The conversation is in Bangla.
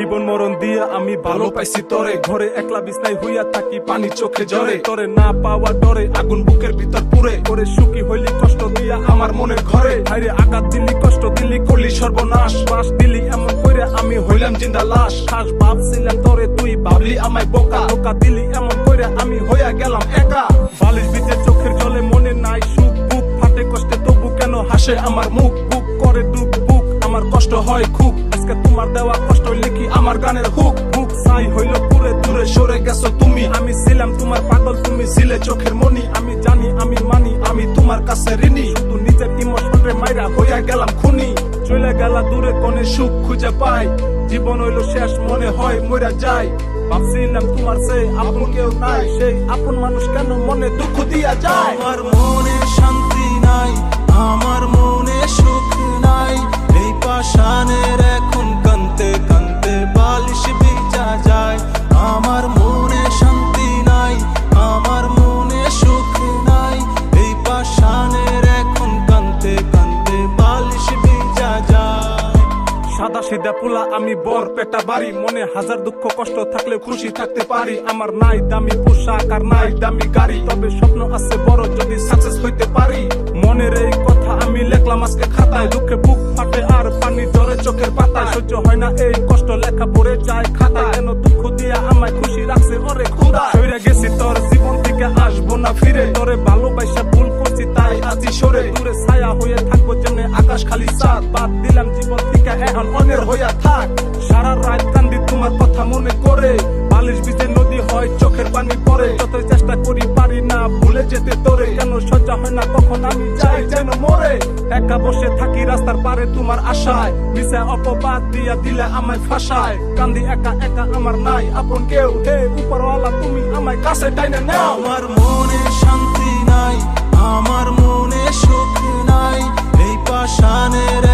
জীবন মরণ দিয়া আমি ভালো পাইছি তরে, ঘরে একলা বিছনায় হইয়া থাকি পানি চোখে ঝরে, তরে না পাওয়া ডরে আগুন বুকের ভিতর পুরে, করে সুখী হইলি কষ্ট দিয়া আমার মনের ঘরে, হাইরে আঘাত দিলি কষ্ট দিলি করলি সর্বনাশ, বাস দিলি এমন কইরে আমি হইলাম জিন্দা লাশ, খাস ভাবছিলাম তরে তুই ভাবলি আমায় বোকা, ধোকা দিলি এমন কইরে আমি হইয়া গেলাম একা, বালিশ ভিজে চোখের জলে মনে নাই সুখ, বুক ফাটে কষ্টে তবু কেন হাসে আমার মুখ, বুক করে দুঃখ বুক আমার কষ্ট হয় খুব, আজকে তোমার দেওয়া কষ্ট লিখি আমার গানের হুক, বুক ছাই হইল পুরে দূরে সরে গেছো তুমি, আমি ছিলাম তোমার পাগল তুমি ছিলে চোখের মনি, আমি জানি আমি মানি আমি তোমার কাছে ঋণী, শুধু নিজের ইমোশনে মাইরা হইয়া গেলাম খুনি, চলে গেলা দূরে কোনে সুখ খুঁজে পাই, জীবন হইল শেষ মনে হয় মইরা যায়, ভাবছিলাম তোমার সে আপন কেউ নাই, সেই আপন মানুষ কেন মনে দুঃখ দিয়া যায়, আমার মনে শান্তি নাই, আমার মনে সুখ নাই, এই পাষাণের এখন কানতে কানতে বালিশ ভিজা যায়, আমার মনে শান্তি নাই, আমার মনে সুখ নাই, এই পাষাণের এখন কানতে কানতে বালিশ ভিজা যায়। সাদা সিধা পোলা আমি বর পেটা বাড়ি, মনে হাজার দুঃখ কষ্ট থাকলে খুশি থাকতে পারি, আমার নাই দামি পোশাক আর নাই দামি গাড়ি, তবে স্বপ্ন আছে বড় যদি সাকসেস হইতে পারি, মনের এই কথা আমি লেখলাম আজকে খাতায়, দুঃখে বুক ফাটে আর পানি ঝরে চোখের পাতায়, সহ্য হয় না এই কষ্ট লেখা পড়ে যায় খাতায়, কেন দুঃখ দিয়া আমায় খুশি রাখছে ওরে খোদা, সইরা গেছি তোর জীবন থেকে আসবো না ফিরে, তোরে ভালোবাসা ভুল করছি তাই আজি সরে, দূরে ছায়া হয়ে থাকবো যেমনে আকাশ খালি চাঁদ, বাদ দিলাম জীবন থেকে এখন অনের হইয়া থাক, সারা রাত কান্দি তোমার কথা মনে করে, বালিশ ভিজে নদী হয় চোখের পানি পড়ে, যতই চেষ্টা করি পারি না ভুলে যেতে তোরে, কেন সহ্য হয় না কখন আমি চাই যেন মরে, একা বসে থাকি রাস্তার পারে তোমার আশায়, মিশা অপবাদ দিয়া দিলে আমায় ফাঁসায়, কান্দি একা একা আমার নাই আপন কেউ, হে উপরওয়ালা তুমি আমায় কাছে টাইনে নাও, আমার মনে শান্তি নাই, আমার মনে সুখ নাই, এই পাষাণের